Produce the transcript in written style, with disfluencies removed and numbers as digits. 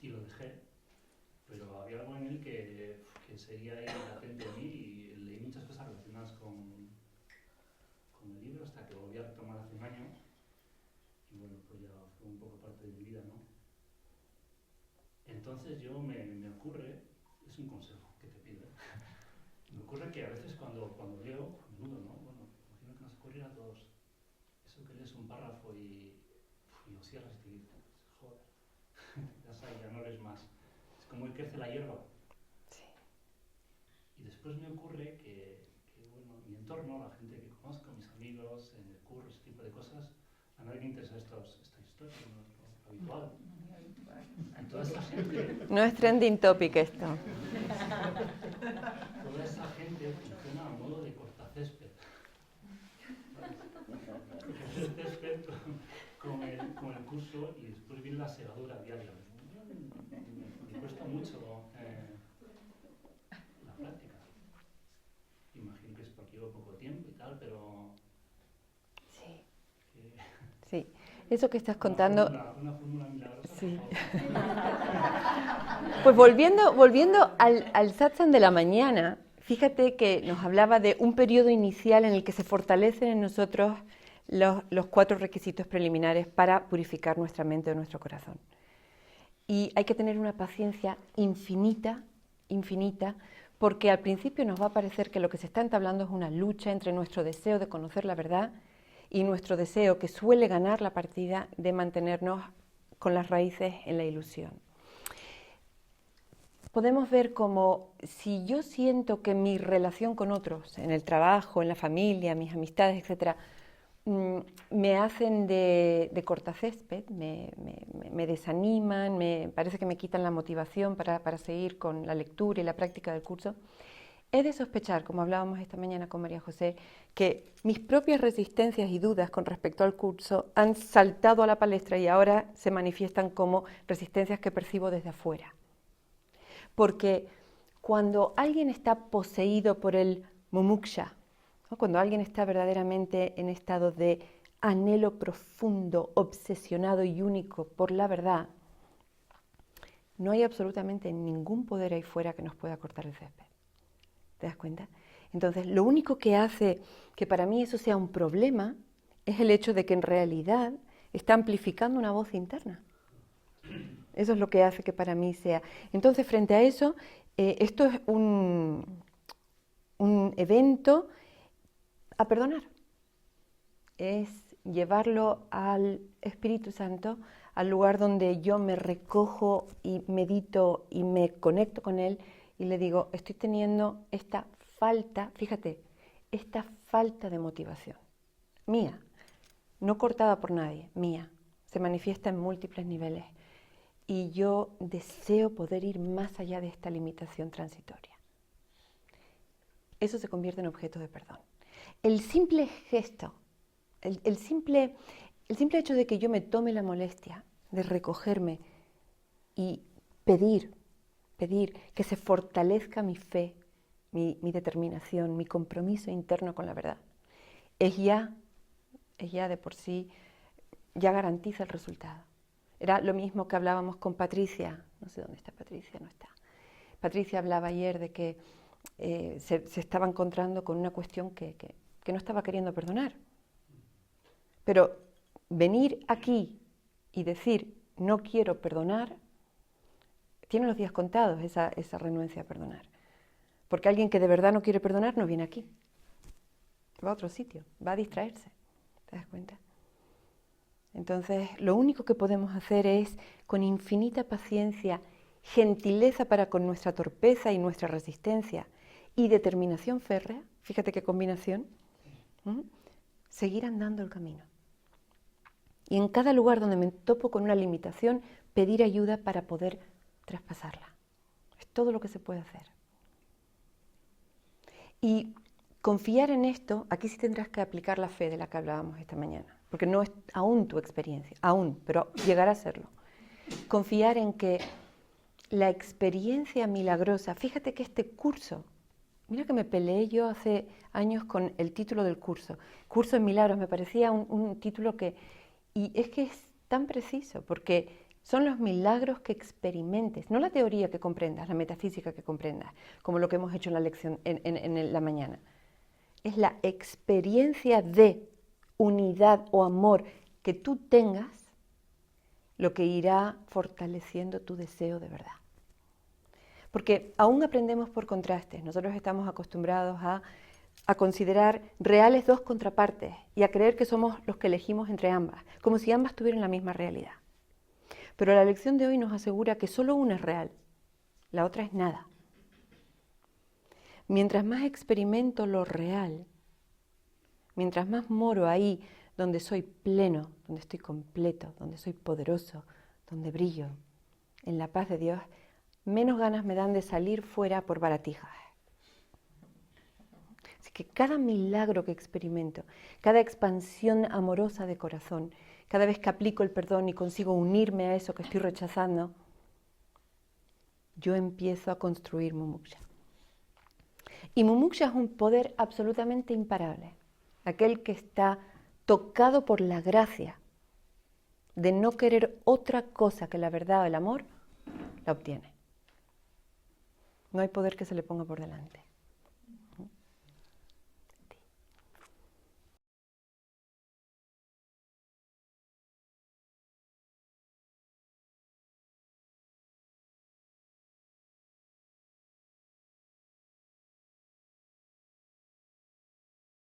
y lo dejé, pero había algo en él que seguía ahí latente en mí y leí muchas cosas relacionadas con el libro hasta que volví a retomar hace un año y bueno, pues ya fue un poco parte de mi vida, ¿no? Entonces me ocurre, es un consejo que te pido, me ocurre que a veces cuando leo, a menudo, ¿no? Bueno, imagino que nos ocurrirá a todos, eso que lees un párrafo y lo cierras y te dices, joder, ya no lees más. Es como que crece la hierba. Sí. Y después me ocurre bueno, mi entorno, la gente que conozco, mis amigos, en el curro, ese tipo de cosas, a nadie le interesa esta historia, no es lo habitual. Y toda esa gente... No es trending topic esto. Toda esa gente funciona a modo de cortacésped. Coges el césped con el curso y después viene la segadura diaria. Me cuesta mucho la práctica. Imagino que es porque llevo poco tiempo y tal, pero... Sí. Sí. Eso que estás contando... Una fórmula milagrosa, sí. por favor. Pues volviendo al satsang de la mañana, fíjate que nos hablaba de un periodo inicial en el que se fortalecen en nosotros los 4 requisitos preliminares para purificar nuestra mente o nuestro corazón. Y hay que tener una paciencia infinita, infinita, porque al principio nos va a parecer que lo que se está entablando es una lucha entre nuestro deseo de conocer la verdad y nuestro deseo, que suele ganar la partida, de mantenernos con las raíces en la ilusión. Podemos ver como si yo siento que mi relación con otros, en el trabajo, en la familia, mis amistades, etc., me hacen de cortacésped, me desaniman, me parece que me quitan la motivación para seguir con la lectura y la práctica del curso. He de sospechar, como hablábamos esta mañana con María José, que mis propias resistencias y dudas con respecto al curso han saltado a la palestra y ahora se manifiestan como resistencias que percibo desde afuera. Porque cuando alguien está poseído por el mumuksha, ¿no? Cuando alguien está verdaderamente en estado de anhelo profundo, obsesionado y único por la verdad, no hay absolutamente ningún poder ahí fuera que nos pueda cortar el césped. ¿Te das cuenta? Entonces, lo único que hace que para mí eso sea un problema es el hecho de que en realidad está amplificando una voz interna. Eso es lo que hace que para mí sea. Entonces, frente a eso, esto es un evento a perdonar. Es llevarlo al Espíritu Santo, al lugar donde yo me recojo y medito y me conecto con Él y le digo, estoy teniendo esta falta, fíjate, esta falta de motivación mía, no cortada por nadie, mía, se manifiesta en múltiples niveles y yo deseo poder ir más allá de esta limitación transitoria. Eso se convierte en objeto de perdón. El simple gesto, el simple hecho de que yo me tome la molestia de recogerme y pedir que se fortalezca mi fe, mi determinación, mi compromiso interno con la verdad, es ya de por sí, ya garantiza el resultado. Era lo mismo que hablábamos con Patricia, no sé dónde está Patricia, no está. Patricia hablaba ayer de que se estaba encontrando con una cuestión que no estaba queriendo perdonar. Pero venir aquí y decir no quiero perdonar, tiene los días contados esa renuencia a perdonar. Porque alguien que de verdad no quiere perdonar no viene aquí. Va a otro sitio, va a distraerse. ¿Te das cuenta? Entonces, lo único que podemos hacer es, con infinita paciencia, gentileza para con nuestra torpeza y nuestra resistencia y determinación férrea, fíjate qué combinación, seguir andando el camino. Y en cada lugar donde me topo con una limitación, pedir ayuda para poder traspasarla. Es todo lo que se puede hacer. Y confiar en esto, aquí sí tendrás que aplicar la fe de la que hablábamos esta mañana, porque no es aún tu experiencia, pero llegará a serlo. Confiar en que la experiencia milagrosa, fíjate que este curso, mira que me peleé yo hace años con el título del curso, Curso en Milagros, me parecía un título que, y es que es tan preciso, porque Son los milagros que experimentes, no la teoría que comprendas, la metafísica que comprendas, como lo que hemos hecho en la lección en la mañana. Es la experiencia de unidad o amor que tú tengas lo que irá fortaleciendo tu deseo de verdad. Porque aún aprendemos por contrastes. Nosotros estamos acostumbrados a considerar reales dos contrapartes y a creer que somos los que elegimos entre ambas, como si ambas tuvieran la misma realidad. Pero la lección de hoy nos asegura que solo una es real, la otra es nada. Mientras más experimento lo real, mientras más moro ahí donde soy pleno, donde estoy completo, donde soy poderoso, donde brillo, en la paz de Dios, menos ganas me dan de salir fuera por baratijas. Así que cada milagro que experimento, cada expansión amorosa de corazón, cada vez que aplico el perdón y consigo unirme a eso que estoy rechazando, yo empiezo a construir mumuksha. Y mumuksha es un poder absolutamente imparable, aquel que está tocado por la gracia de no querer otra cosa que la verdad o el amor, la obtiene. No hay poder que se le ponga por delante.